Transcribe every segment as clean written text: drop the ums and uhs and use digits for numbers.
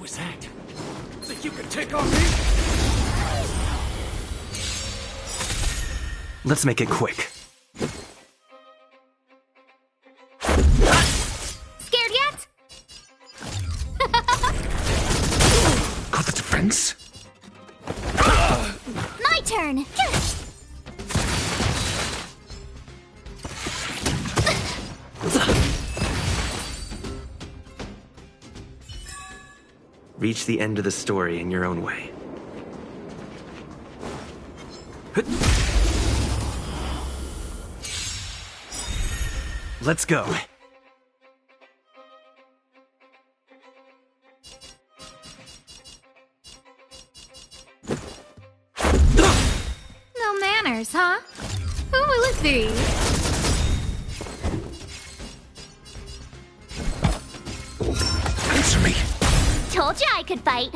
was that? Think you could take on me? Let's make it quick. Scared yet? Got the defense? My turn! Reach the end of the story in your own way. Let's go. No manners, huh? Who will it be? Answer me! Told you I could fight.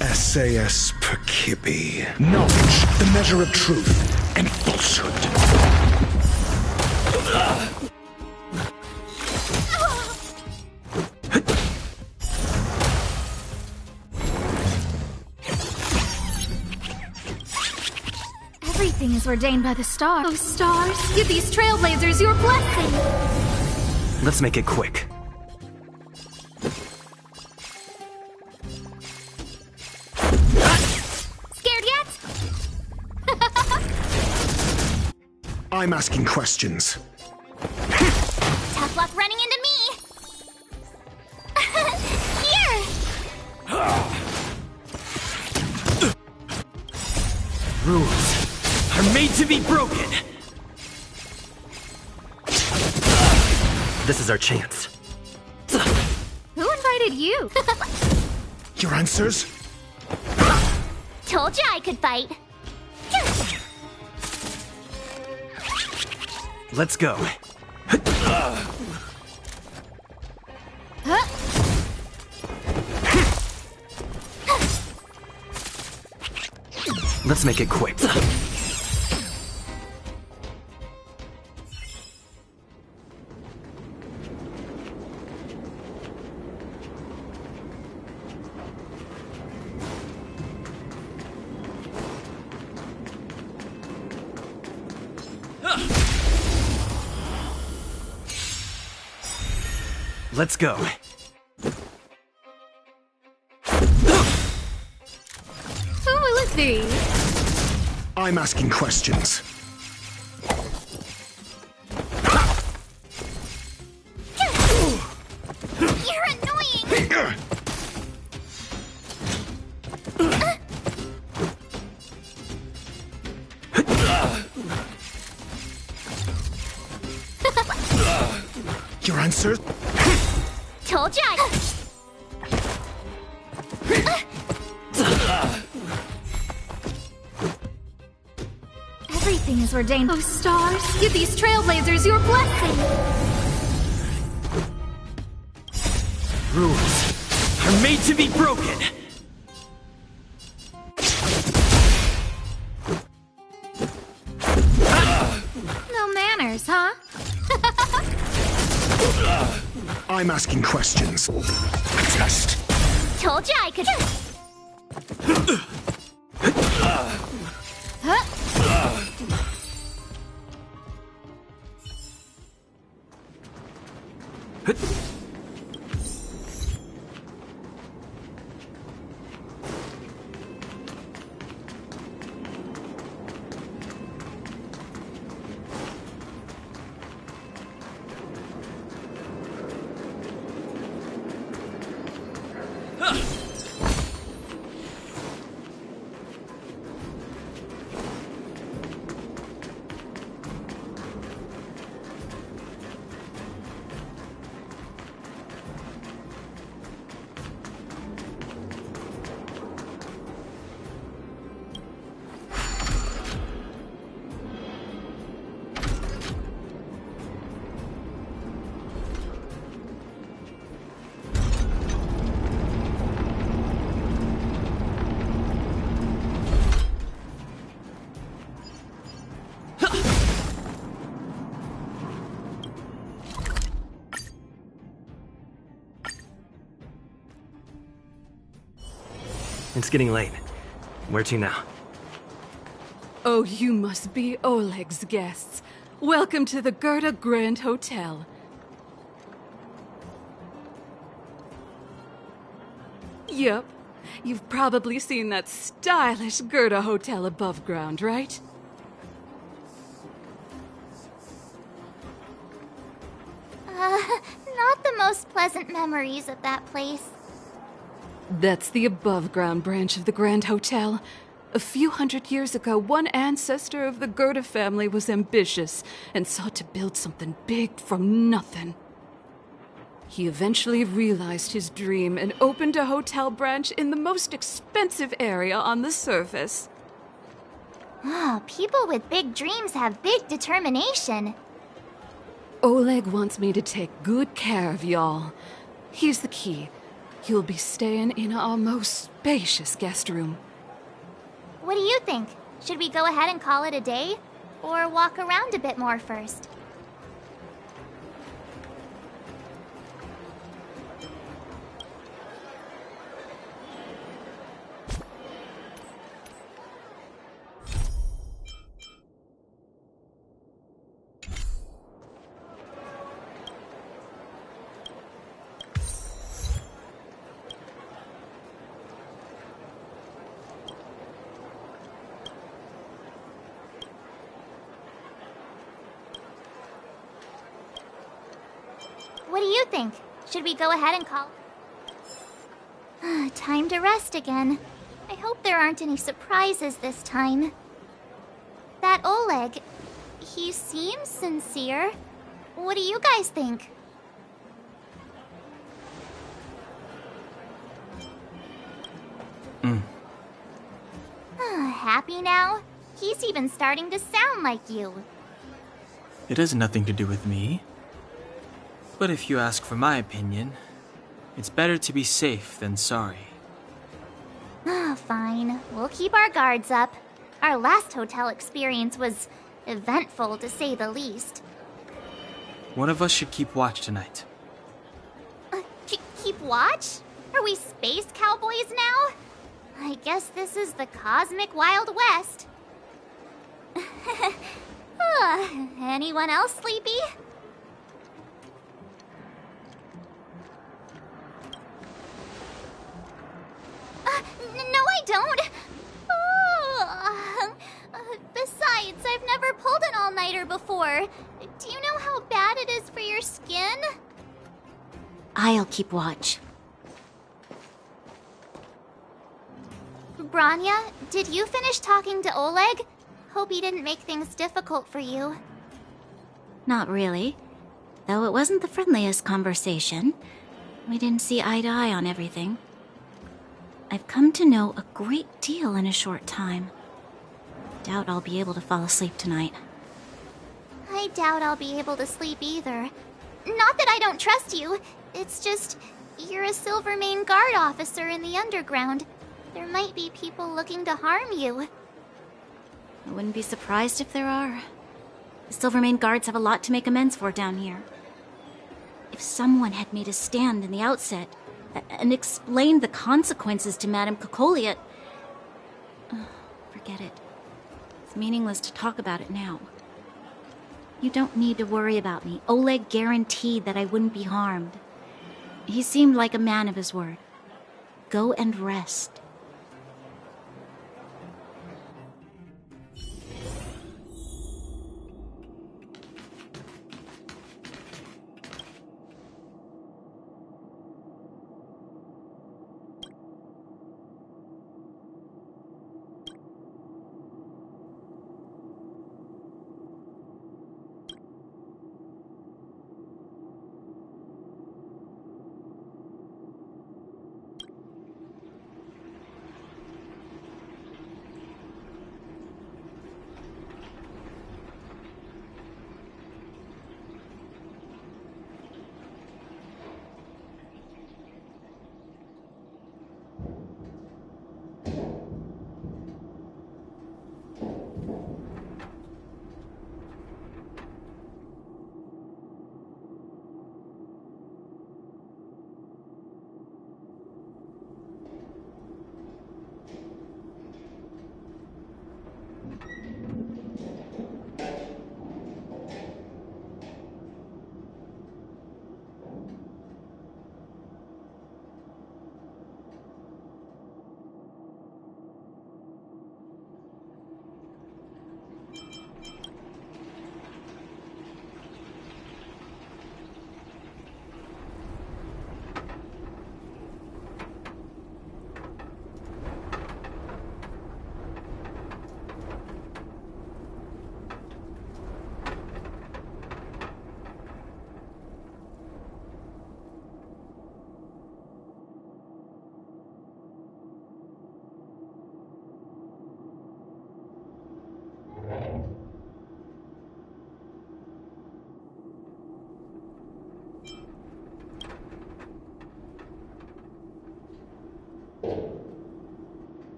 SAS per Kibbe. Knowledge, the measure of truth and falsehood. Everything is ordained by the stars. Oh, stars, give these trailblazers your blessing. Let's make it quick. Scared yet? I'm asking questions. Tough luck running into me. Here! Rules are made to be broken. This is our chance. Who invited you? Your answers? Told you I could fight. Let's go. Huh? Let's make it quick. Let's go. Who will it be? I'm asking questions. You're annoying! Your answers? Told you I... Everything is ordained. Oh, stars, give these trailblazers your blessing. Rules are made to be broken. No manners, huh? I'm asking questions. A test. Told you I could... Huh? It's getting late. Where to now? Oh, you must be Oleg's guests. Welcome to the Gerda Grand Hotel. Yep. You've probably seen that stylish Gerda hotel above ground, right? Not the most pleasant memories of that place. That's the above-ground branch of the Grand Hotel. A few hundred years ago, one ancestor of the Gerda family was ambitious and sought to build something big from nothing. He eventually realized his dream and opened a hotel branch in the most expensive area on the surface. Oh, people with big dreams have big determination. Oleg wants me to take good care of y'all. Here's the key. You'll be staying in our most spacious guest room. What do you think? Should we go ahead and call it a day? Or walk around a bit more first? What do you think? Should we go ahead and call? Time to rest again. I hope there aren't any surprises this time. That Oleg, he seems sincere. What do you guys think? Happy now? He's even starting to sound like you. It has nothing to do with me. But if you ask for my opinion, it's better to be safe than sorry. Fine. We'll keep our guards up. Our last hotel experience was eventful, to say the least. One of us should keep watch tonight. Keep watch? Are we space cowboys now? I guess this is the cosmic Wild West. Anyone else sleepy? No, I don't. Besides, I've never pulled an all-nighter before. Do you know how bad it is for your skin? I'll keep watch. Branya, did you finish talking to Oleg? Hope he didn't make things difficult for you. Not really. Though it wasn't the friendliest conversation. We didn't see eye to eye on everything. I've come to know a great deal in a short time. Doubt I'll be able to fall asleep tonight. I doubt I'll be able to sleep either. Not that I don't trust you. It's just, you're a Silvermane Guard officer in the underground. There might be people looking to harm you. I wouldn't be surprised if there are. The Silvermane Guards have a lot to make amends for down here. If someone had made a stand in the outset and explained the consequences to Madame Cocolia... forget it. It's meaningless to talk about it now. You don't need to worry about me. Oleg guaranteed that I wouldn't be harmed. He seemed like a man of his word. Go and rest.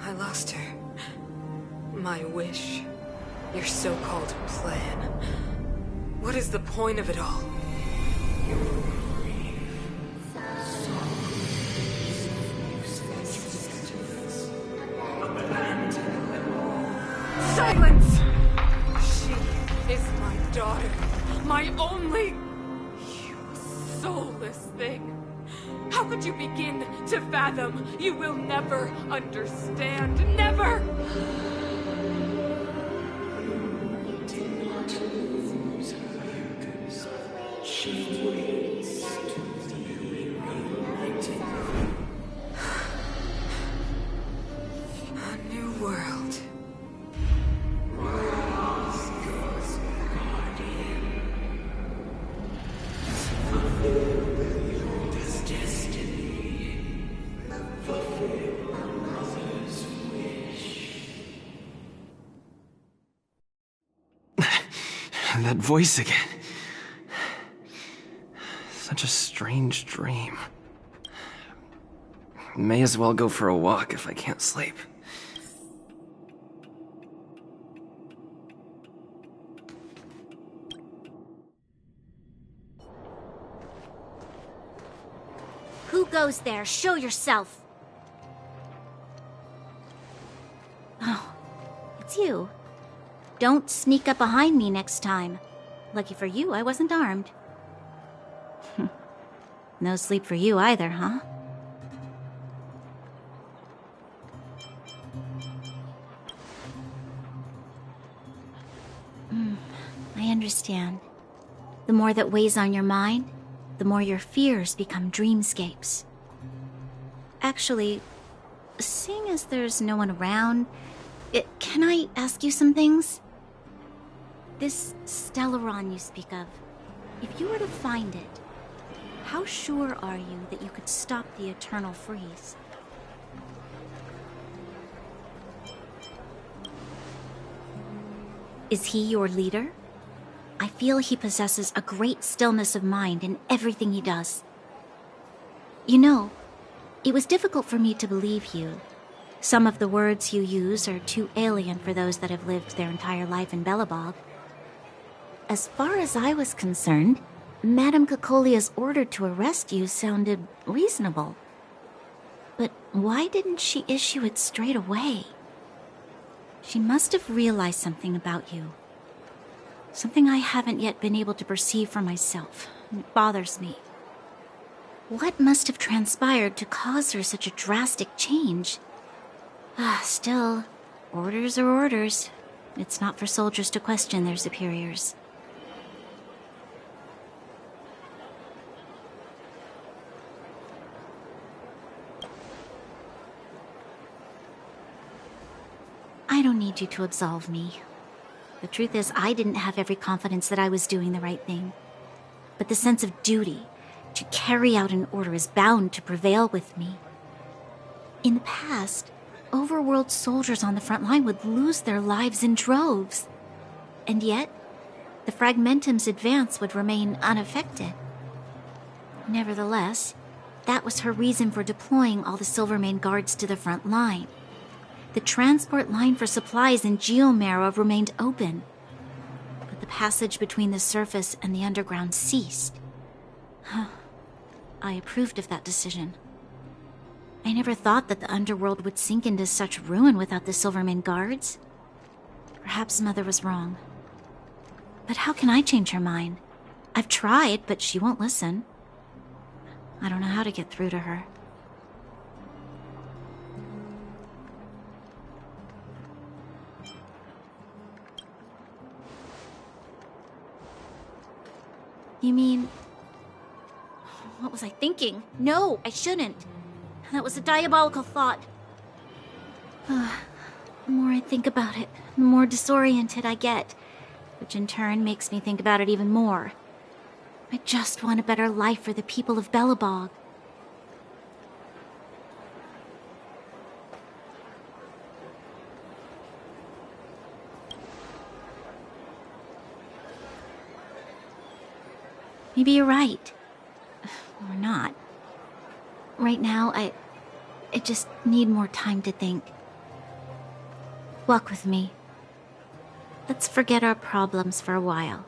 I lost her. My wish. Your so-called plan. What is the point of it all? Silence! She is my daughter. My only... You soulless thing. How could you begin to fathom? You will never understand. Never! A new world. That voice again. Such a strange dream. May as well go for a walk if I can't sleep. Who goes there? Show yourself! Oh, it's you. Don't sneak up behind me next time. Lucky for you, I wasn't armed. No sleep for you either, huh? I understand. The more that weighs on your mind, the more your fears become dreamscapes. Actually, seeing as there's no one around, can I ask you some things? This Stellaron you speak of, if you were to find it, how sure are you that you could stop the eternal freeze? Is he your leader? I feel he possesses a great stillness of mind in everything he does. You know, it was difficult for me to believe you. Some of the words you use are too alien for those that have lived their entire life in Belobog. As far as I was concerned, Madame Cocolia's order to arrest you sounded reasonable. But why didn't she issue it straight away? She must have realized something about you. Something I haven't yet been able to perceive for myself. It bothers me. What must have transpired to cause her such a drastic change? Still, orders are orders. It's not for soldiers to question their superiors. I don't need you to absolve me. The truth is, I didn't have every confidence that I was doing the right thing. But the sense of duty to carry out an order is bound to prevail with me. In the past, overworld soldiers on the front line would lose their lives in droves. And yet, the Fragmentum's advance would remain unaffected. Nevertheless, that was her reason for deploying all the Silvermane guards to the front line. The transport line for supplies in Geomera remained open, but the passage between the surface and the underground ceased. I approved of that decision. I never thought that the underworld would sink into such ruin without the Silvermane guards. Perhaps Mother was wrong. But how can I change her mind? I've tried, but she won't listen. I don't know how to get through to her. You mean... What was I thinking? No, I shouldn't. That was a diabolical thought. The more I think about it, the more disoriented I get, which in turn makes me think about it even more. I just want a better life for the people of Belobog. Maybe you're right. Or not. Right now, I just need more time to think. Walk with me. Let's forget our problems for a while.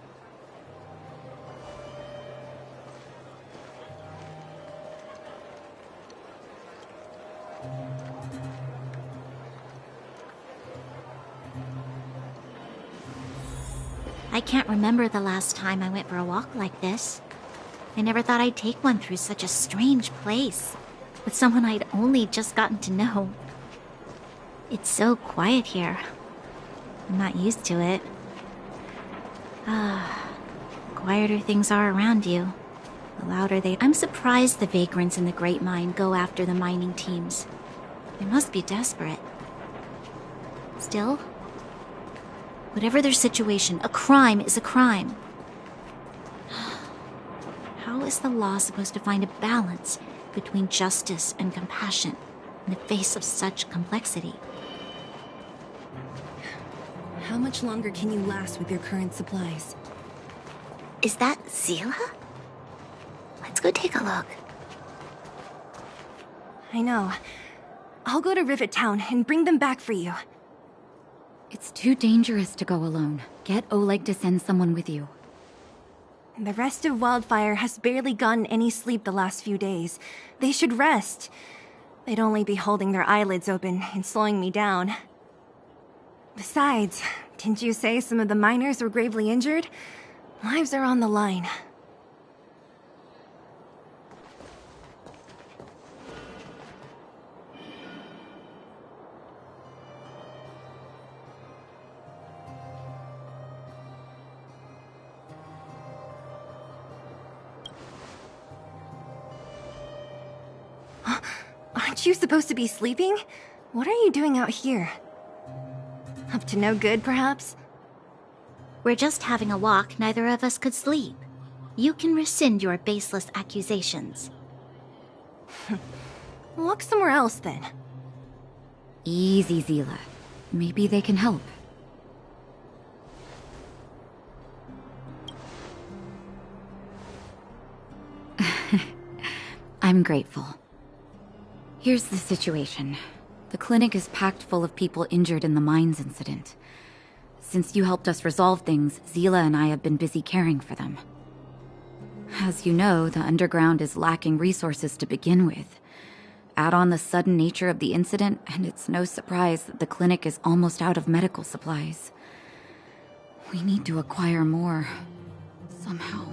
I can't remember the last time I went for a walk like this. I never thought I'd take one through such a strange place, with someone I'd only just gotten to know. It's so quiet here. I'm not used to it. The quieter things are around you, the louder they... I'm surprised the vagrants in the Great Mine go after the mining teams. They must be desperate. Still, whatever their situation, a crime is a crime. How is the law supposed to find a balance between justice and compassion in the face of such complexity? How much longer can you last with your current supplies? Is that Zila? Let's go take a look. I know. I'll go to Rivet Town and bring them back for you. It's too dangerous to go alone. Get Oleg to send someone with you. The rest of Wildfire has barely gotten any sleep the last few days. They should rest. They'd only be holding their eyelids open and slowing me down. Besides, didn't you say some of the miners were gravely injured? Lives are on the line. Aren't you supposed to be sleeping? What are you doing out here? Up to no good, perhaps? We're just having a walk. Neither of us could sleep. You can rescind your baseless accusations. Look somewhere else, then. Easy, Zila. Maybe they can help. I'm grateful. Here's the situation. The clinic is packed full of people injured in the mines incident. Since you helped us resolve things, Zila and I have been busy caring for them. As you know, the underground is lacking resources to begin with. Add on the sudden nature of the incident, and it's no surprise that the clinic is almost out of medical supplies. We need to acquire more, somehow.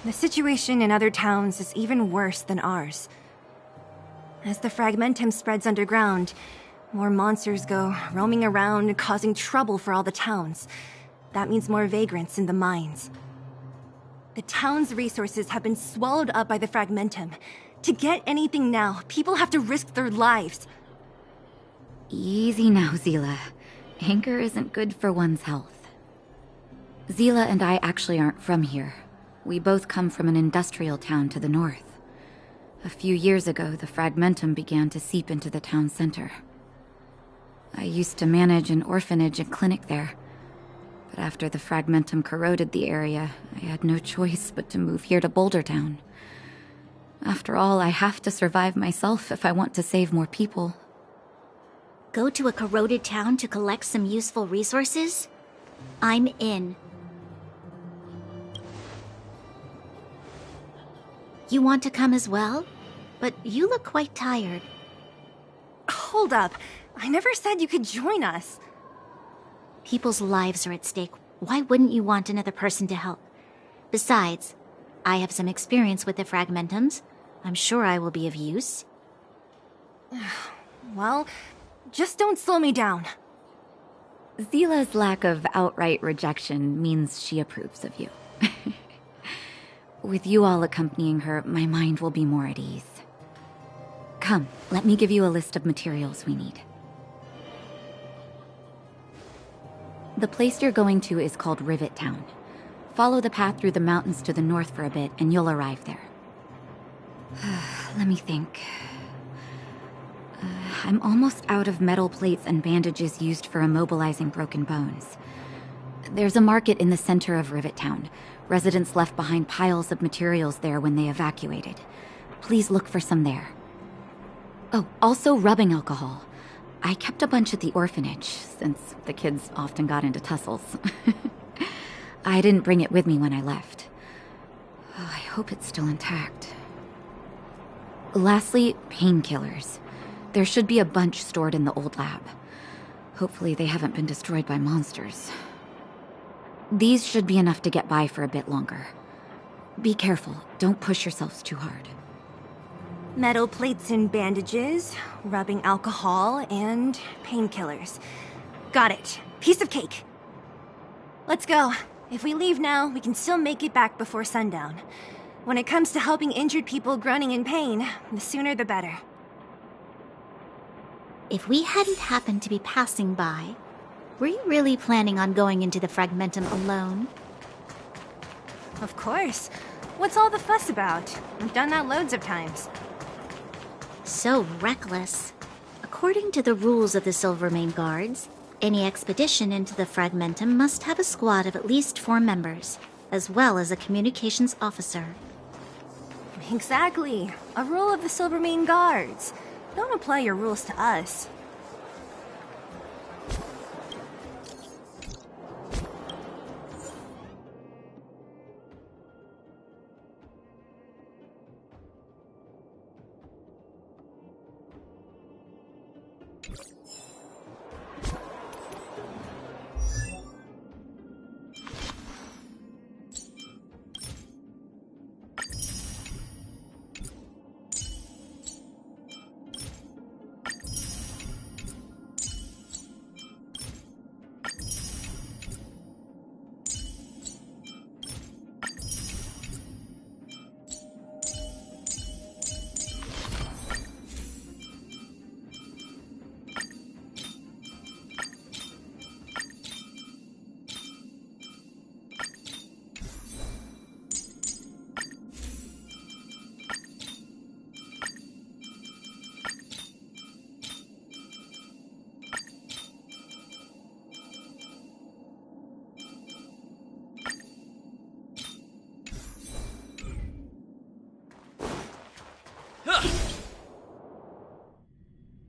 The situation in other towns is even worse than ours. As the fragmentum spreads underground, more monsters go roaming around, causing trouble for all the towns. That means more vagrants in the mines. The town's resources have been swallowed up by the fragmentum. To get anything now, people have to risk their lives. Easy now, Zila. Anger isn't good for one's health. Zila and I actually aren't from here. We both come from an industrial town to the north. A few years ago, the fragmentum began to seep into the town center. I used to manage an orphanage and clinic there. But after the fragmentum corroded the area, I had no choice but to move here to Boulder Town. After all, I have to survive myself if I want to save more people. Go to a corroded town to collect some useful resources? I'm in. You want to come as well? But you look quite tired. Hold up. I never said you could join us. People's lives are at stake. Why wouldn't you want another person to help? Besides, I have some experience with the fragmentums. I'm sure I will be of use. Well, just don't slow me down. Zila's lack of outright rejection means she approves of you. With you all accompanying her, my mind will be more at ease. Come, let me give you a list of materials we need. The place you're going to is called Rivet Town. Follow the path through the mountains to the north for a bit, and you'll arrive there. Let me think. I'm almost out of metal plates and bandages used for immobilizing broken bones. There's a market in the center of Rivet Town. Residents left behind piles of materials there when they evacuated. Please look for some there. Oh, also rubbing alcohol. I kept a bunch at the orphanage, since the kids often got into tussles. I didn't bring it with me when I left. Oh, I hope it's still intact. Lastly, painkillers. There should be a bunch stored in the old lab. Hopefully they haven't been destroyed by monsters. These should be enough to get by for a bit longer. Be careful, don't push yourselves too hard. Metal plates and bandages, rubbing alcohol, and painkillers. Got it. Piece of cake. Let's go. If we leave now, we can still make it back before sundown. When it comes to helping injured people groaning in pain, the sooner the better. If we hadn't happened to be passing by, were you really planning on going into the fragmentum alone? Of course. What's all the fuss about? I've done that loads of times. So reckless. According to the rules of the Silvermane Guards, any expedition into the fragmentum must have a squad of at least 4 members, as well as a communications officer. Exactly. A rule of the Silvermane Guards. Don't apply your rules to us.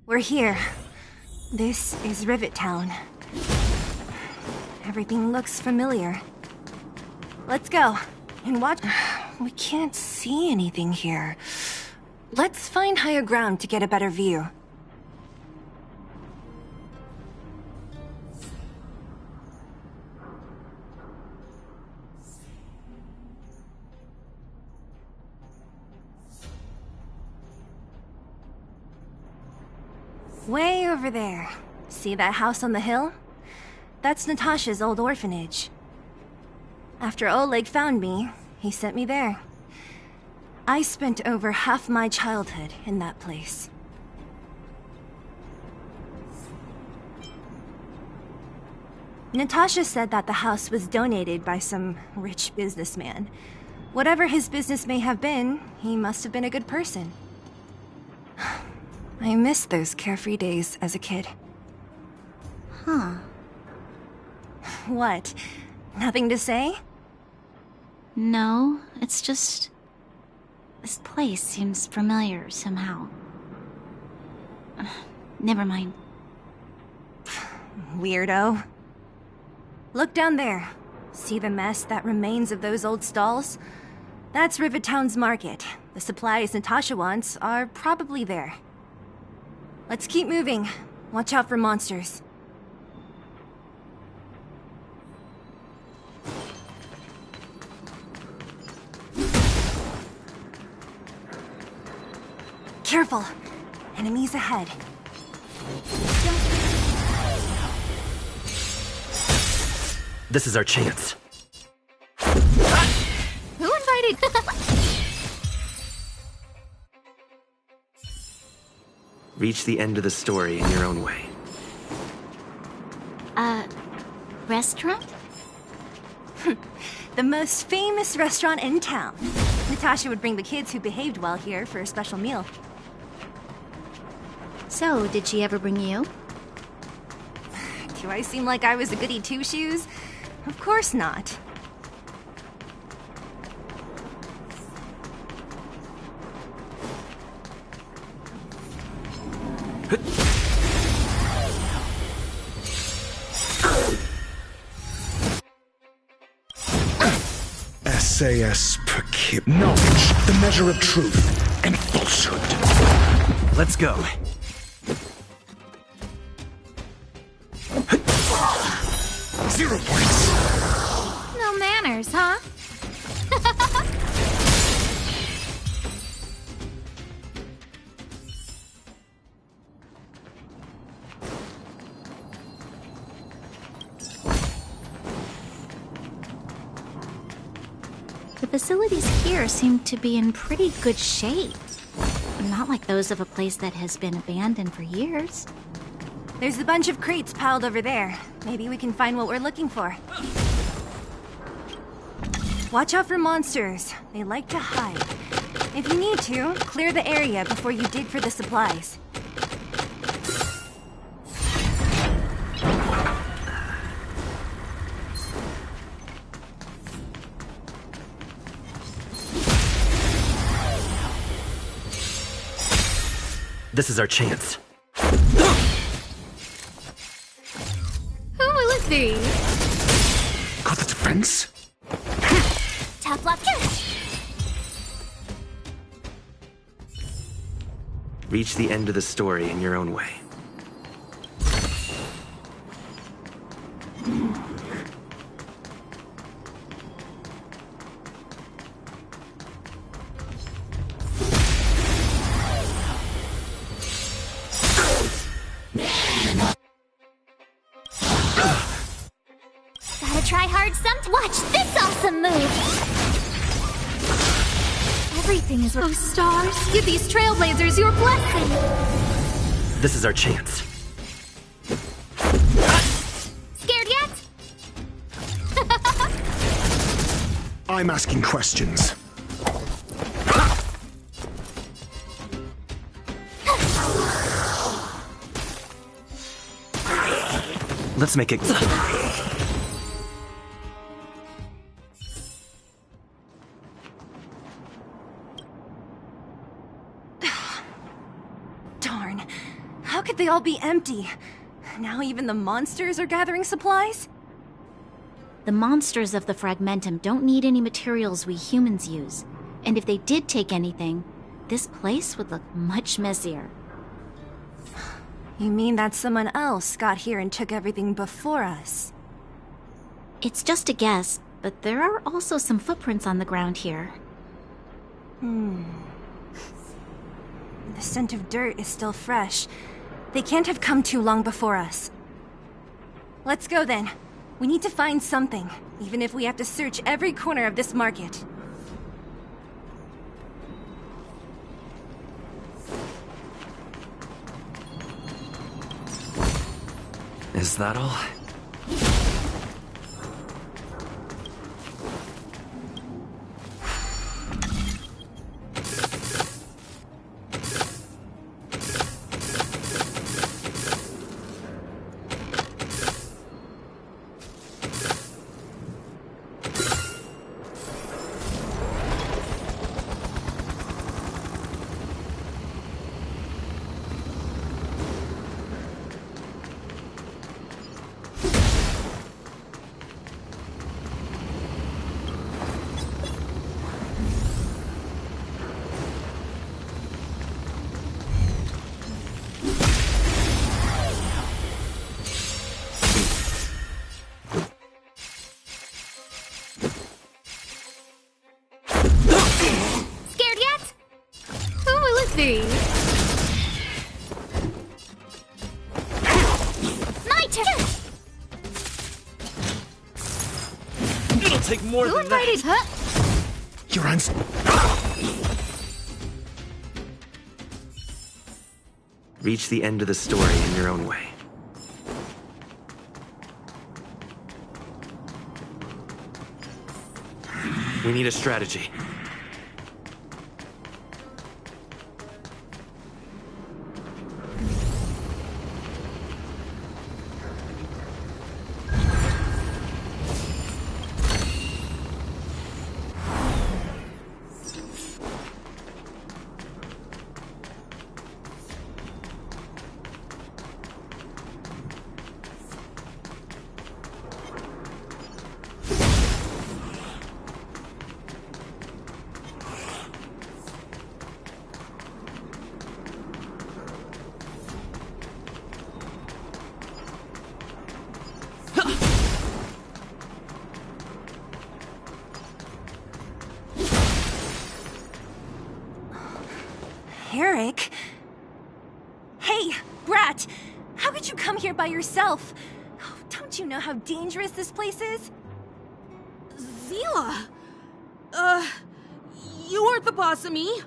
We're here. This is Rivet Town. Everything looks familiar. Let's go. And watch. We can't see anything here. Let's find higher ground to get a better view. Way over there. See that house on the hill? That's Natasha's old orphanage. After Oleg found me, he sent me there. I spent over half my childhood in that place. Natasha said that the house was donated by some rich businessman. Whatever his business may have been, he must have been a good person. I miss those carefree days as a kid. Huh. What? Nothing to say? No, it's just... this place seems familiar somehow. Never mind. Weirdo. Look down there. See the mess that remains of those old stalls? That's Rivet Town's market. The supplies Natasha wants are probably there. Let's keep moving. Watch out for monsters. Careful! Enemies ahead. This is our chance. Who invited? Reach the end of the story in your own way. Restaurant? The most famous restaurant in town. Natasha would bring the kids who behaved well here for a special meal. So, did she ever bring you? Do I seem like I was a goody two-shoes? Of course not. SAS per kib. Knowledge, the measure of truth and falsehood. Let's go. 0 points. No manners, huh? The facilities here seem to be in pretty good shape. Not like those of a place that has been abandoned for years. There's a bunch of crates piled over there. Maybe we can find what we're looking for. Watch out for monsters. They like to hide. If you need to, clear the area before you dig for the supplies. This is our chance. Who will it be? Got the defense? Tough luck. Reach the end of the story in your own way. Gotta try hard Watch this awesome move! Everything is... Oh, stars, give these trailblazers your blessing! This is our chance. Scared yet? I'm asking questions. Let's make it... Darn. How could they all be empty? Now even the monsters are gathering supplies? The monsters of the Fragmentum don't need any materials we humans use. And if they did take anything, this place would look much messier. You mean that someone else got here and took everything before us? It's just a guess, but there are also some footprints on the ground here. The scent of dirt is still fresh. They can't have come too long before us. Let's go then. We need to find something, even if we have to search every corner of this market. Is that all? see. My turn! It'll take more Who than that. invited? Huh? You're uns. Reach the end of the story in your own way. We need a strategy. Eric? Hey, Brat! How could you come here by yourself? Oh, don't you know how dangerous this place is? Zila! You aren't the boss of me.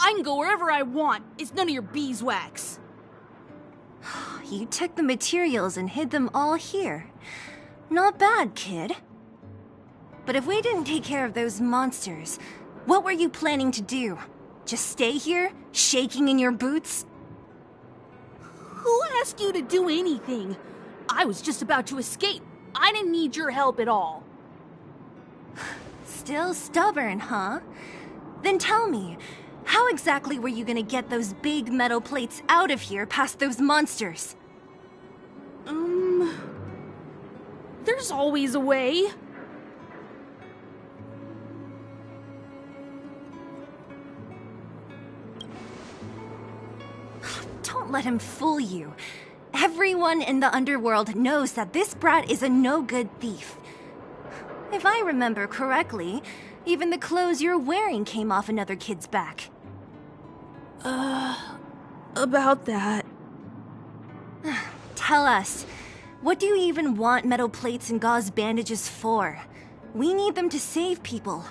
I can go wherever I want. It's none of your beeswax. You took the materials and hid them all here. Not bad, kid. But if we didn't take care of those monsters, what were you planning to do? Just stay here, shaking in your boots? Who asked you to do anything? I was just about to escape. I didn't need your help at all. Still stubborn, huh? Then tell me, how exactly were you gonna get those big metal plates out of here past those monsters? There's always a way. Don't let him fool you. Everyone in the underworld knows that this brat is a no-good thief. If I remember correctly, even the clothes you're wearing came off another kid's back. About that. Tell us, what do you even want metal plates and gauze bandages for? We need them to save people.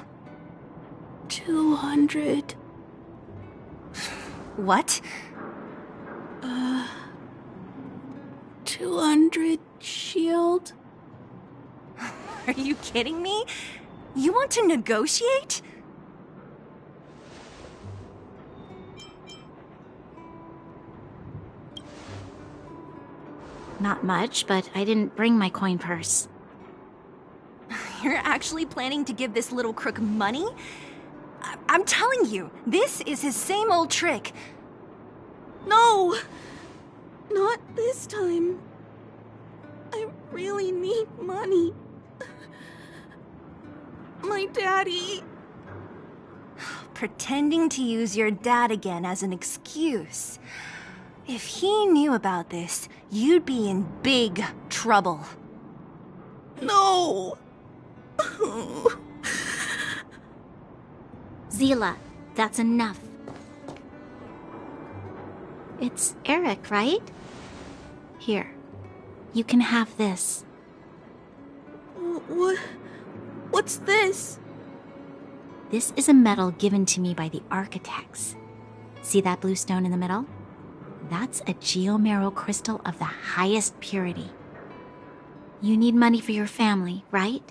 200. What? 200 shield. Are you kidding me? You want to negotiate? Not much, but I didn't bring my coin purse. You're actually planning to give this little crook money? I'm telling you, this is his same old trick. No! Not this time. I really need money. My daddy. Pretending to use your dad again as an excuse. If he knew about this, you'd be in big trouble. No! Zila, that's enough. It's Eric, right? Here, you can have this. What's this? This is a medal given to me by the architects. See that blue stone in the middle? That's a geomarrow crystal of the highest purity. You need money for your family, right?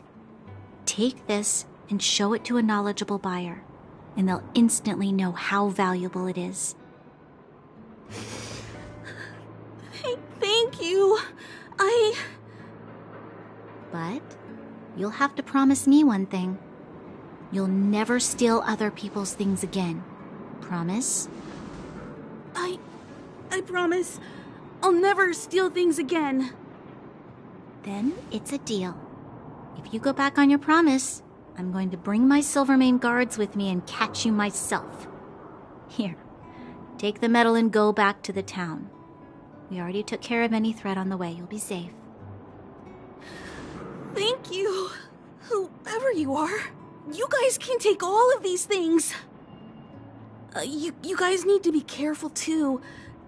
Take this and show it to a knowledgeable buyer, and they'll instantly know how valuable it is. Thank you. But you'll have to promise me one thing. You'll never steal other people's things again. Promise? I promise. I'll never steal things again. Then it's a deal. If you go back on your promise, I'm going to bring my Silvermane guards with me and catch you myself. Here, take the medal and go back to the town. We already took care of any threat on the way. You'll be safe. Thank you. Whoever you are, you guys can take all of these things. You guys need to be careful too.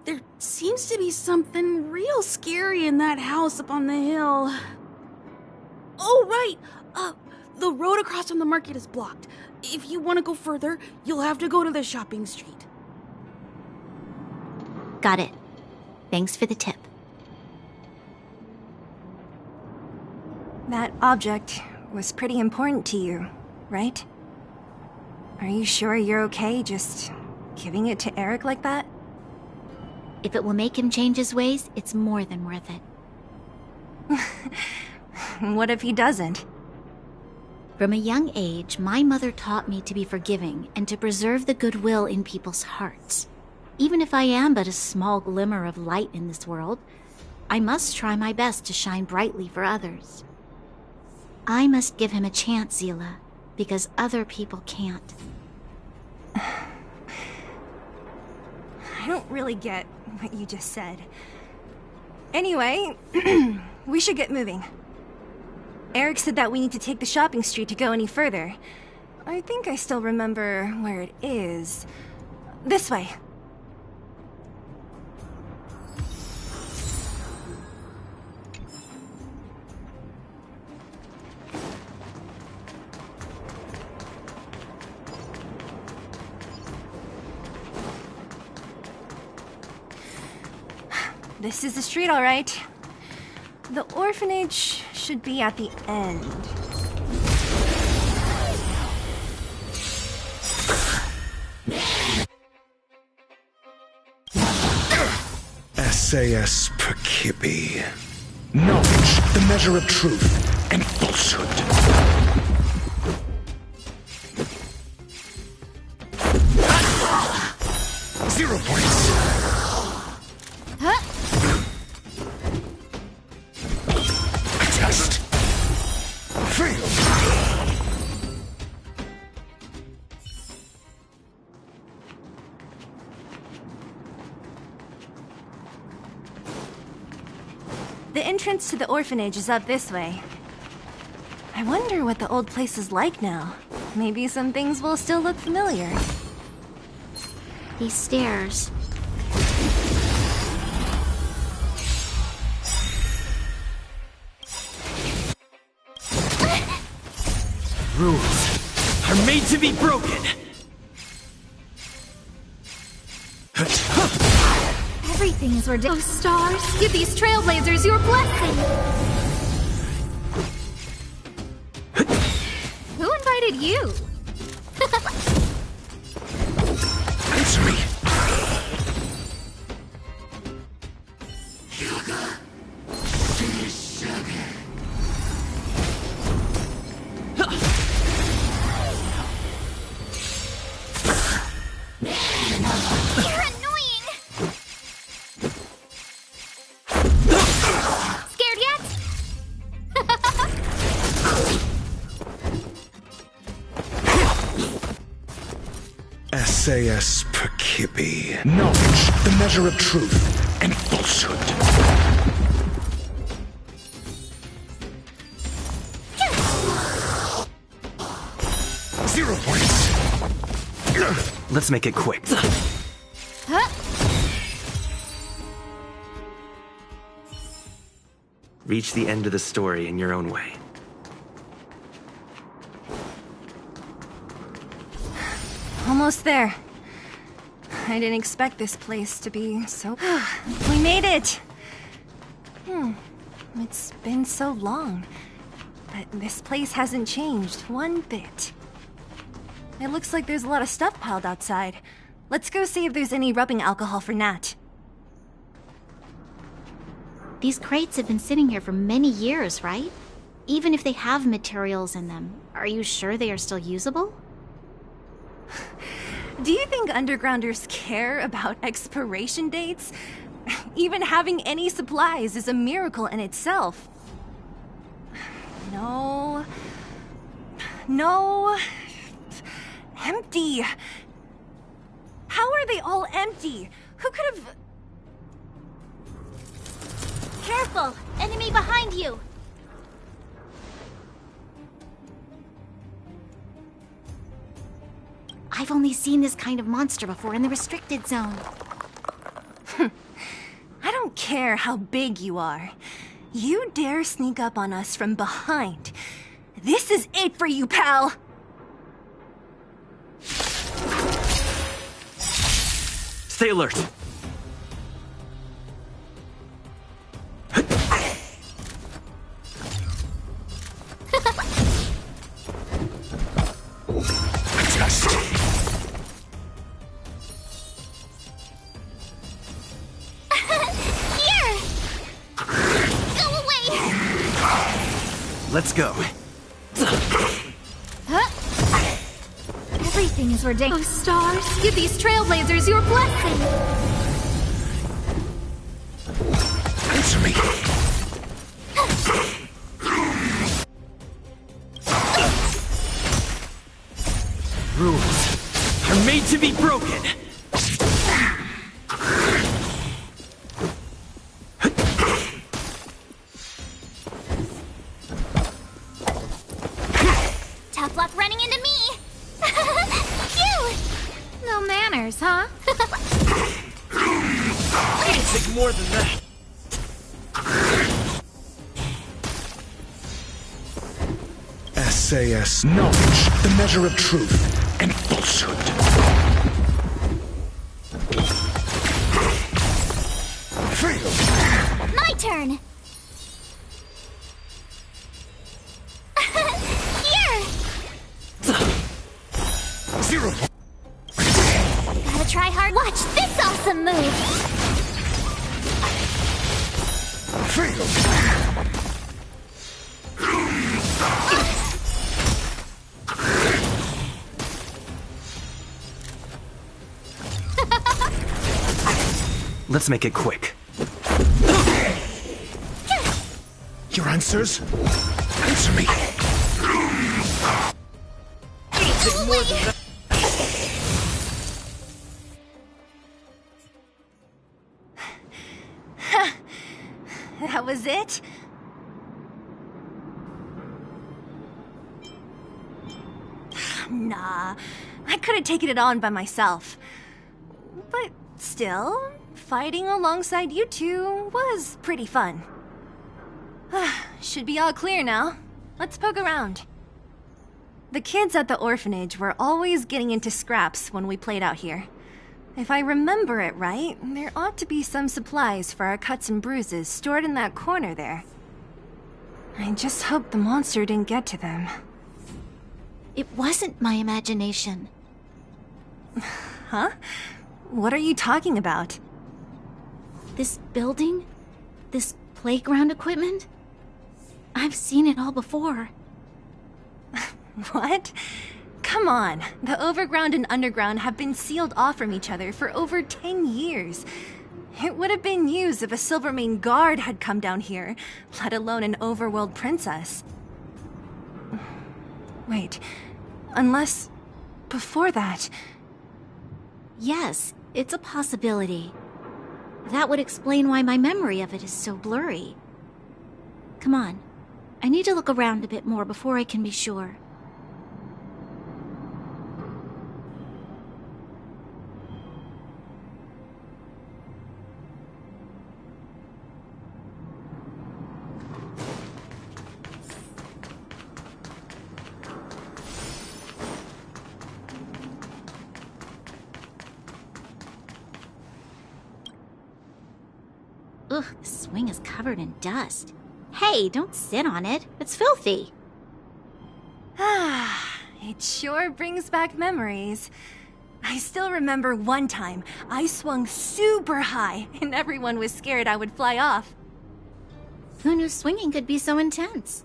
There seems to be something real scary in that house up on the hill. Oh, right! The road across from the market is blocked. If you want to go further, you'll have to go to the shopping street. Got it. Thanks for the tip. That object was pretty important to you, right? Are you sure you're okay just giving it to Eric like that? If it will make him change his ways, it's more than worth it. What if he doesn't? From a young age, my mother taught me to be forgiving and to preserve the goodwill in people's hearts. Even if I am but a small glimmer of light in this world, I must try my best to shine brightly for others. I must give him a chance, Zila, because other people can't. I don't really get what you just said. Anyway, we should get moving. Eric said that we need to take the shopping street to go any further. I think I still remember where it is. This way. This is the street, all right. The orphanage should be at the end. SAS Perkibi. Knowledge, the measure of truth and falsehood. 0 points. Test. Failed. The entrance to the orphanage is up this way. I wonder what the old place is like now. Maybe some things will still look familiar. These stairs. Rules are made to be broken. Everything is ridiculous. Oh, stars, give these trailblazers your blessing. Who invited you? Answer me. You're annoying. Scared yet? SAS Perkibi. Knowledge, the measure of truth and falsehood. Zero points. Let's make it quick. Reach the end of the story in your own way. Almost there. I didn't expect this place to be so... We made it! It's been so long. But this place hasn't changed one bit. It looks like there's a lot of stuff piled outside. Let's go see if there's any rubbing alcohol for Nat. These crates have been sitting here for many years, right? Even if they have materials in them, are you sure they are still usable? Do you think undergrounders care about expiration dates? Even having any supplies is a miracle in itself. No. No. Empty. How are they all empty? Who could have... Careful! Enemy behind you! I've only seen this kind of monster before in the restricted zone. I don't care how big you are. You dare sneak up on us from behind. This is it for you, pal! Stay alert. Here! Go away! Let's go. Everything is ordained. Oh, stars, give these trailblazers your blessing! Answer me. Rules are made to be broken. Tough luck running into me! Phew! No manners, huh? Anything more than that. SAS knowledge, the measure of truth and falsehood. Failed. My turn! Here! 0. Gotta try hard. Watch this awesome move! Failed. Let's make it quick. Your answers? Answer me. Anything more than that. That was it? Nah, I could have taken it on by myself. But still, fighting alongside you two was pretty fun. Should be all clear now. Let's poke around. The kids at the orphanage were always getting into scraps when we played out here. If I remember it right, there ought to be some supplies for our cuts and bruises stored in that corner there. I just hope the monster didn't get to them. It wasn't my imagination. Huh? What are you talking about? This building? This playground equipment? I've seen it all before. What? Come on. The overground and underground have been sealed off from each other for over 10 years. It would have been used if a Silvermane guard had come down here, let alone an overworld princess. Wait, unless before that... Yes, it's a possibility. That would explain why my memory of it is so blurry. Come on. I need to look around a bit more before I can be sure. Ugh, the swing is covered in dust. Hey, don't sit on it. It's filthy. Ah, it sure brings back memories. I still remember one time I swung super high and everyone was scared I would fly off. Who knew swinging could be so intense?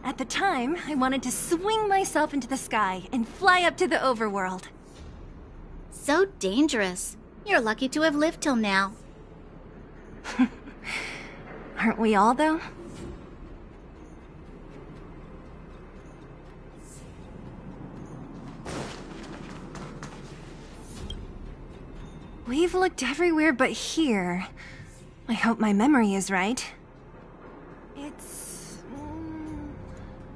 At the time, I wanted to swing myself into the sky and fly up to the overworld. So dangerous. You're lucky to have lived till now. Aren't we all, though? We've looked everywhere but here. I hope my memory is right. It's...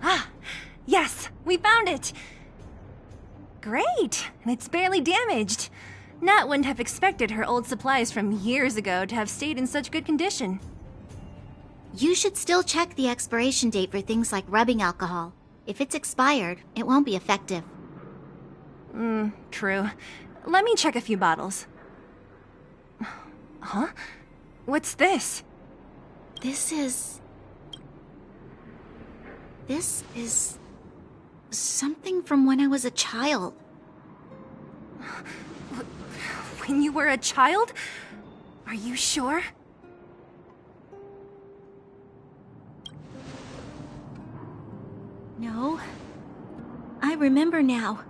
Ah! Yes! We found it! Great! And it's barely damaged. Nat wouldn't have expected her old supplies from years ago to have stayed in such good condition. You should still check the expiration date for things like rubbing alcohol. If it's expired, it won't be effective. True. Let me check a few bottles. Huh? What's this? This is something from when I was a child. When you were a child? Are you sure? No. I remember now.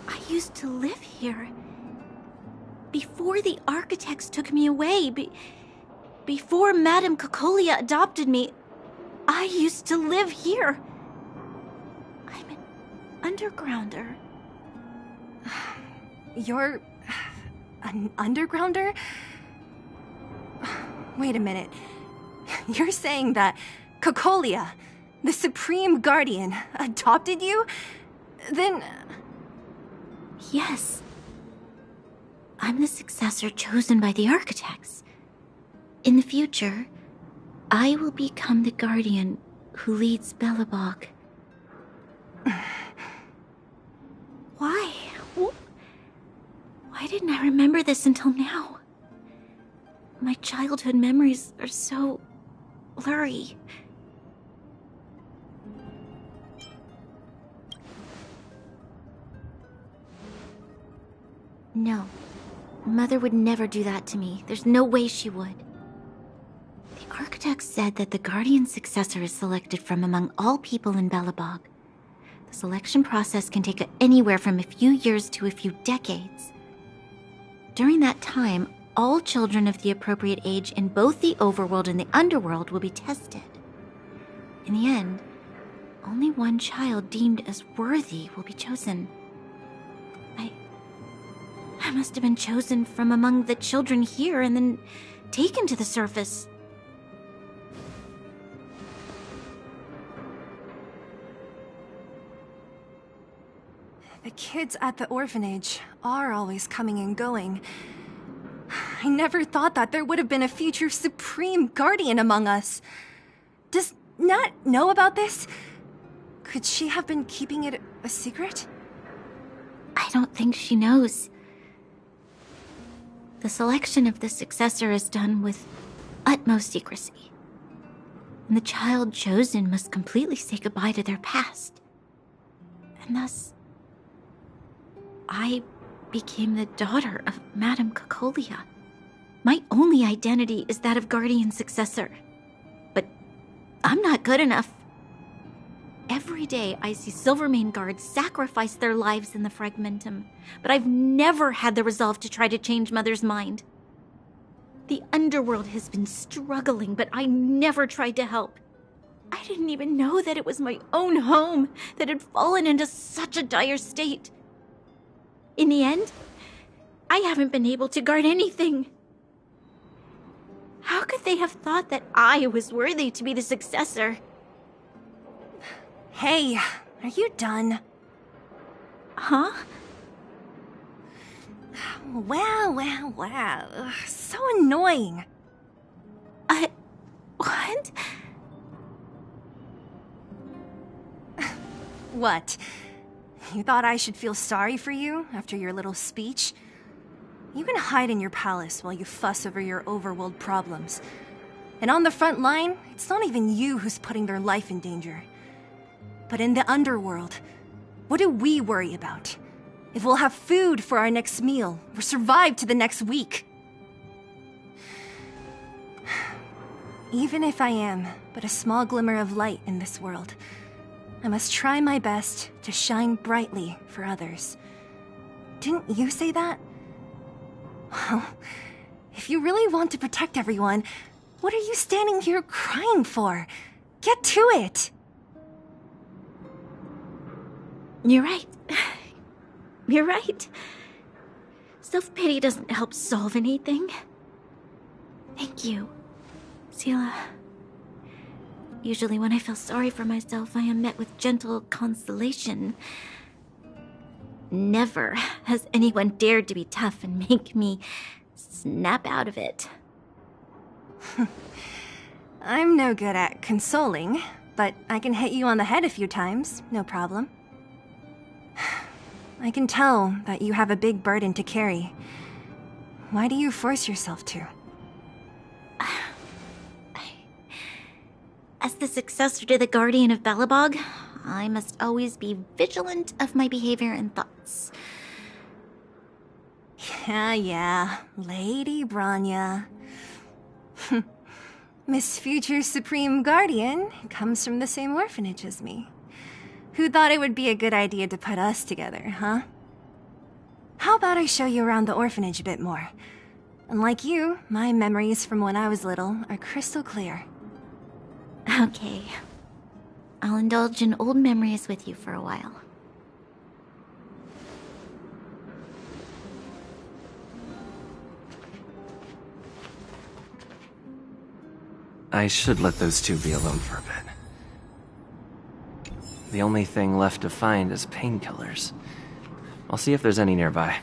I used to live here. Before the architects took me away, before Madame Cocolia adopted me, I used to live here. I'm an undergrounder. You're an undergrounder? Wait a minute. You're saying that Cocolia, the Supreme Guardian, adopted you? Then... Yes. I'm the successor chosen by the architects. In the future, I will become the guardian who leads Belobog. Why? Why didn't I remember this until now? My childhood memories are so blurry. No. Mother would never do that to me. There's no way she would. The architect said that the guardian successor is selected from among all people in Belobog. The selection process can take anywhere from a few years to a few decades. During that time, all children of the appropriate age in both the overworld and the underworld will be tested. In the end, only one child deemed as worthy will be chosen. I must have been chosen from among the children here and then taken to the surface. The kids at the orphanage are always coming and going. I never thought that there would have been a future Supreme Guardian among us. Does Nat know about this? Could she have been keeping it a secret? I don't think she knows. The selection of the successor is done with utmost secrecy. And the child chosen must completely say goodbye to their past. And thus, I became the daughter of Madame Cocolia. My only identity is that of guardian successor. But I'm not good enough. Every day I see Silvermane guards sacrifice their lives in the Fragmentum, but I've never had the resolve to try to change Mother's mind. The underworld has been struggling, but I never tried to help. I didn't even know that it was my own home that had fallen into such a dire state. In the end, I haven't been able to guard anything. How could they have thought that I was worthy to be the successor? Hey, are you done? Huh? Wow. Ugh, so annoying. What? What? You thought I should feel sorry for you after your little speech? You can hide in your palace while you fuss over your overworld problems. And on the front line, it's not even you who's putting their life in danger. But in the underworld, what do we worry about? If we'll have food for our next meal, or survive to the next week. Even if I am but a small glimmer of light in this world, I must try my best to shine brightly for others. Didn't you say that? Well, if you really want to protect everyone, what are you standing here crying for? Get to it! You're right. You're right. Self-pity doesn't help solve anything. Thank you, Seela. Usually when I feel sorry for myself, I am met with gentle consolation. Never has anyone dared to be tough and make me snap out of it. I'm no good at consoling, but I can hit you on the head a few times, no problem. I can tell that you have a big burden to carry. Why do you force yourself to? As the successor to the Guardian of Belobog, I must always be vigilant of my behavior and thoughts. Yeah, Lady Branya. Miss Future Supreme Guardian comes from the same orphanage as me. Who thought it would be a good idea to put us together, huh? How about I show you around the orphanage a bit more? Unlike you, my memories from when I was little are crystal clear. Okay. I'll indulge in old memories with you for a while. I should let those two be alone for a bit. The only thing left to find is painkillers. I'll see if there's any nearby.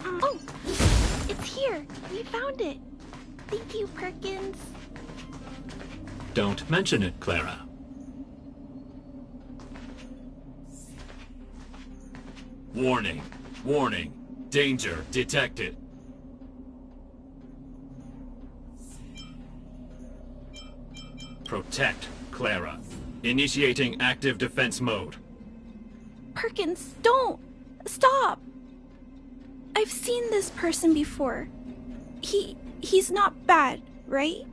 Oh, it's here. We found it. Thank you, Perkins. Don't mention it, Clara. Warning. Warning. Danger detected. Protect Clara. Initiating active defense mode. Perkins, don't! Stop! I've seen this person before. He's not bad, right?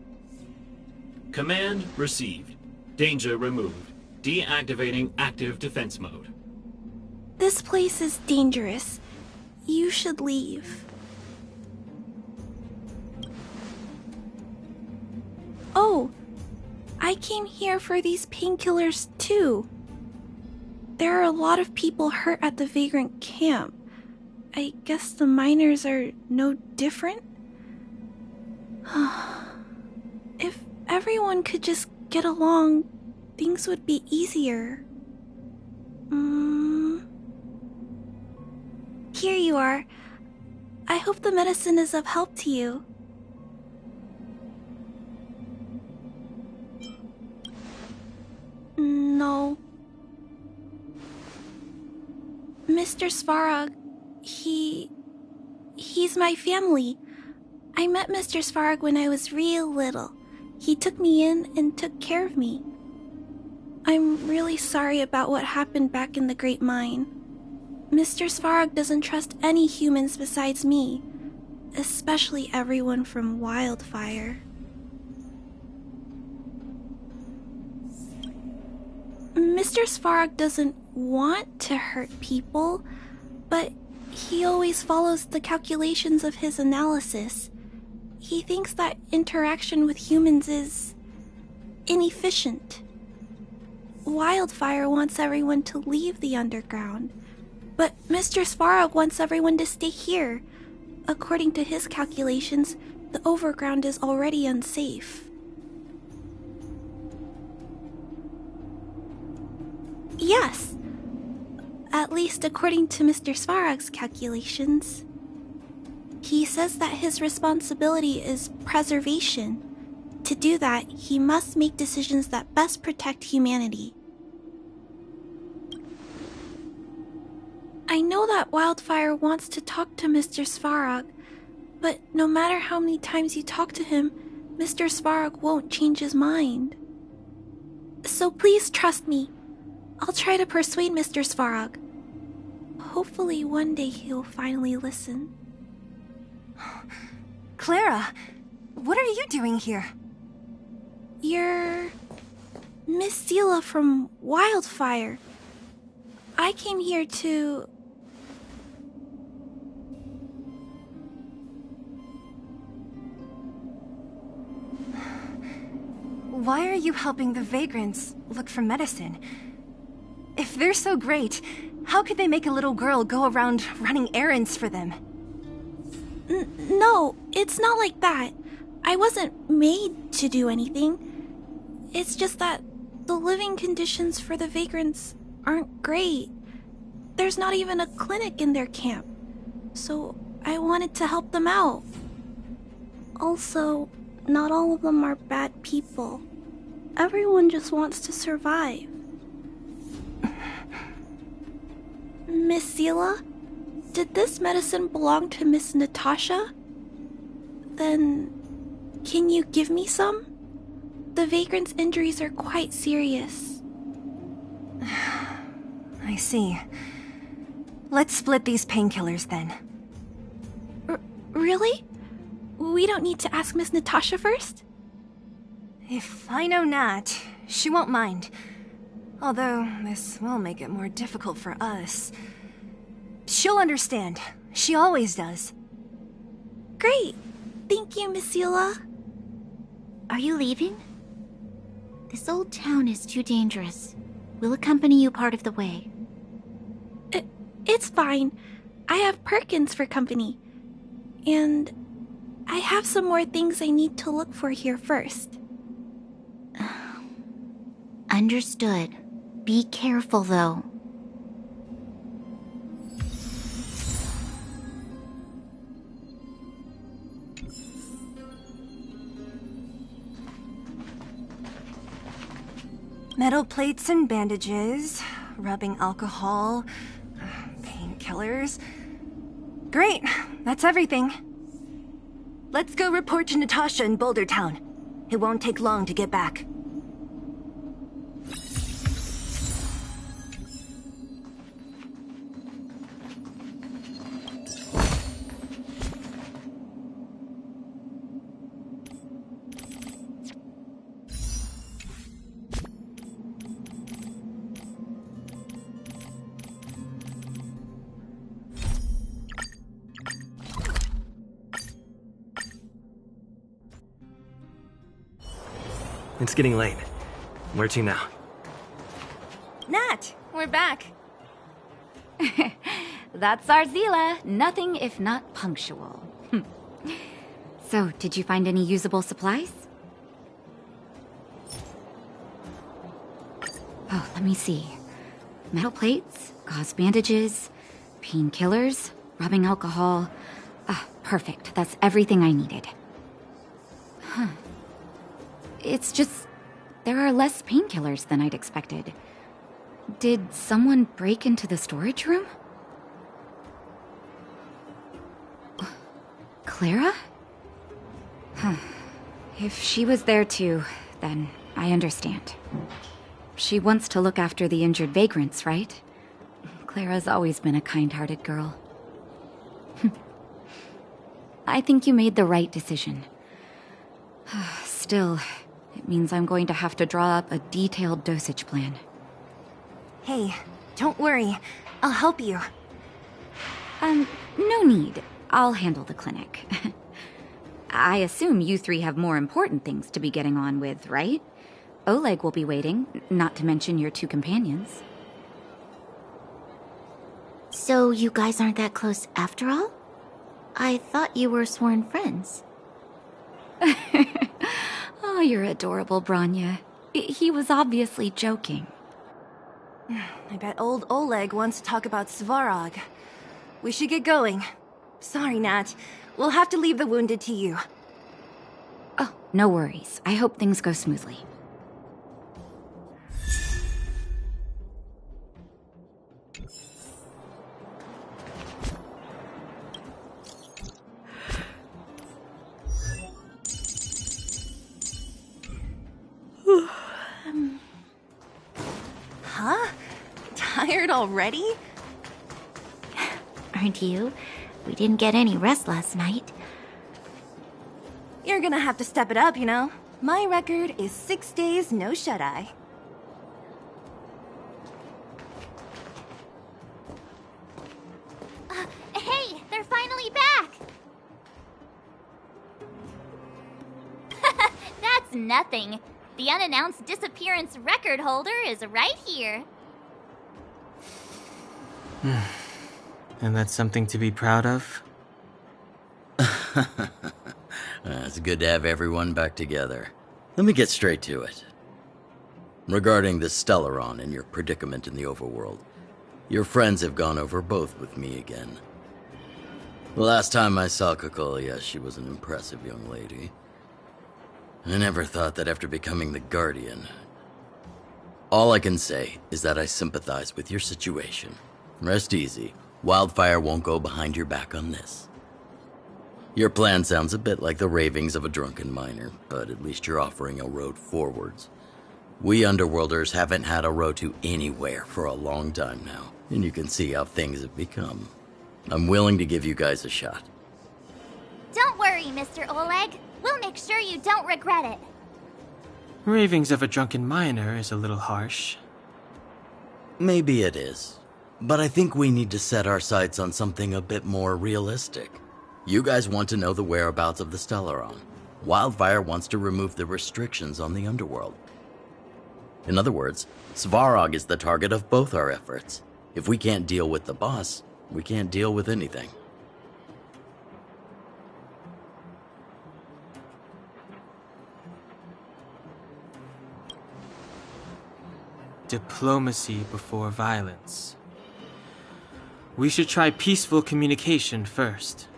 Command received. Danger removed. Deactivating active defense mode. This place is dangerous. You should leave. Oh, I came here for these painkillers too. There are a lot of people hurt at the Vagrant camp. I guess the miners are no different? If everyone could just get along, things would be easier. Here you are. I hope the medicine is of help to you. No. Mr. Svarog, he's my family. I met Mr. Svarog when I was real little. He took me in and took care of me. I'm really sorry about what happened back in the Great Mine. Mr. Svarog doesn't trust any humans besides me, especially everyone from Wildfire. Mr. Svarog doesn't want to hurt people, but he always follows the calculations of his analysis. He thinks that interaction with humans is inefficient. Wildfire wants everyone to leave the underground, but Mr. Svarog wants everyone to stay here. According to his calculations, the overground is already unsafe. Yes. At least according to Mr. Svarog's calculations. He says that his responsibility is preservation. To do that, he must make decisions that best protect humanity. I know that Wildfire wants to talk to Mr. Svarog, but no matter how many times you talk to him, Mr. Svarog won't change his mind. So please trust me. I'll try to persuade Mr. Svarog. Hopefully one day he'll finally listen. Clara, what are you doing here? You're Miss Zila from Wildfire. I came here to... Why are you helping the Vagrants look for medicine? If they're so great, how could they make a little girl go around running errands for them? No, it's not like that. I wasn't made to do anything. It's just that the living conditions for the vagrants aren't great. There's not even a clinic in their camp, so I wanted to help them out. Also, not all of them are bad people. Everyone just wants to survive. Miss Zila, did this medicine belong to Miss Natasha? Then, can you give me some? The vagrant's injuries are quite serious. I see. Let's split these painkillers then. Really? We don't need to ask Miss Natasha first? If I know Nat, she won't mind. Although, this will make it more difficult for us. She'll understand. She always does. Great. Thank you, Miss Zila. Are you leaving? This old town is too dangerous. We'll accompany you part of the way. It's fine. I have Perkins for company. And I have some more things I need to look for here first. Understood. Be careful, though. Metal plates and bandages, rubbing alcohol, painkillers. Great, that's everything. Let's go report to Natasha in Boulder Town. It won't take long to get back. It's getting late. Where to now? Nat, we're back. That's our Zila. Nothing if not punctual. So, did you find any usable supplies? Oh, let me see. Metal plates, gauze bandages, painkillers, rubbing alcohol. Ah, perfect. That's everything I needed. Huh. It's just, there are less painkillers than I'd expected. Did someone break into the storage room? Clara? Huh. If she was there too, then I understand. She wants to look after the injured vagrants, right? Clara's always been a kind-hearted girl. I think you made the right decision. Still, it means I'm going to have to draw up a detailed dosage plan. Hey, don't worry. I'll help you. No need. I'll handle the clinic. I assume you three have more important things to be getting on with, right? Oleg will be waiting, not to mention your two companions. So you guys aren't that close after all? I thought you were sworn friends. Oh, you're adorable, Branya. He was obviously joking. I bet old Oleg wants to talk about Svarog. We should get going. Sorry, Nat. We'll have to leave the wounded to you. Oh, no worries. I hope things go smoothly. Huh? Tired already? Aren't you? We didn't get any rest last night. You're gonna have to step it up, you know? My record is 6 days, no shut-eye. Hey, they're finally back! That's nothing. The unannounced disappearance record holder is right here. And that's something to be proud of? It's good to have everyone back together. Let me get straight to it. Regarding the Stellaron and your predicament in the overworld, your friends have gone over both with me again. The last time I saw Cocolia, she was an impressive young lady. I never thought that after becoming the Guardian. All I can say is that I sympathize with your situation. Rest easy. Wildfire won't go behind your back on this. Your plan sounds a bit like the ravings of a drunken miner, but at least you're offering a road forwards. We Underworlders haven't had a road to anywhere for a long time now, and you can see how things have become. I'm willing to give you guys a shot. Don't worry, Mr. Oleg. We'll make sure you don't regret it. Ravings of a drunken miner is a little harsh. Maybe it is, but I think we need to set our sights on something a bit more realistic. You guys want to know the whereabouts of the Stellaron. Wildfire wants to remove the restrictions on the Underworld. In other words, Svarog is the target of both our efforts. If we can't deal with the boss, we can't deal with anything. Diplomacy before violence. We should try peaceful communication first.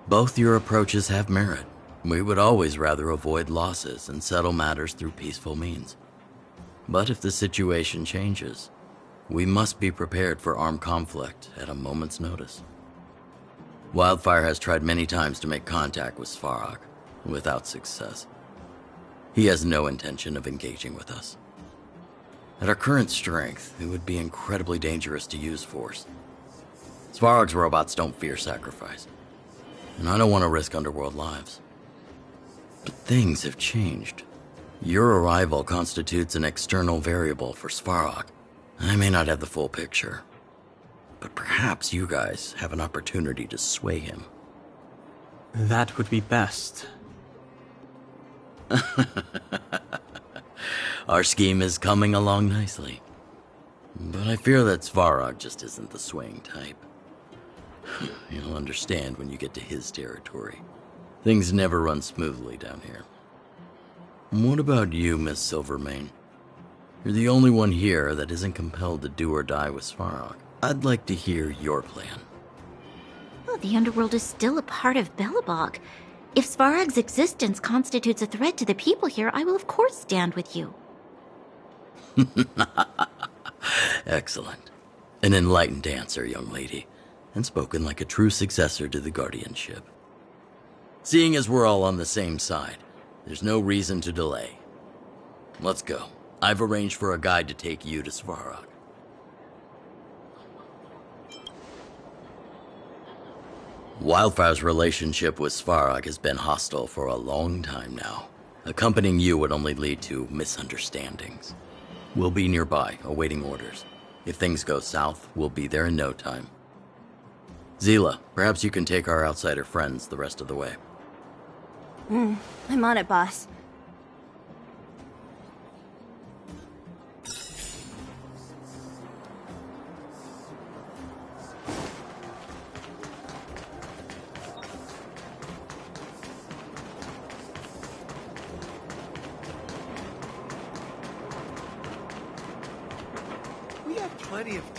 Both your approaches have merit. We would always rather avoid losses and settle matters through peaceful means. But if the situation changes, we must be prepared for armed conflict at a moment's notice. Wildfire has tried many times to make contact with Svarog, without success. He has no intention of engaging with us. At our current strength, it would be incredibly dangerous to use force. Svarog's robots don't fear sacrifice, and I don't want to risk Underworld lives. But things have changed. Your arrival constitutes an external variable for Svarog. I may not have the full picture, but perhaps you guys have an opportunity to sway him. That would be best. Our scheme is coming along nicely. But I fear that Svarog just isn't the swaying type. You'll understand when you get to his territory. Things never run smoothly down here. What about you, Miss Silvermane? You're the only one here that isn't compelled to do or die with Svarog. I'd like to hear your plan. Oh, the Underworld is still a part of Belobog. If Svarog's existence constitutes a threat to the people here, I will of course stand with you. Excellent. An enlightened answer, young lady, and spoken like a true successor to the guardianship. Seeing as we're all on the same side, there's no reason to delay. Let's go. I've arranged for a guide to take you to Svarog. Wildfire's relationship with Svarog has been hostile for a long time now. Accompanying you would only lead to misunderstandings. We'll be nearby, awaiting orders. If things go south, we'll be there in no time. Zila, perhaps you can take our outsider friends the rest of the way. I'm on it, boss. We have plenty of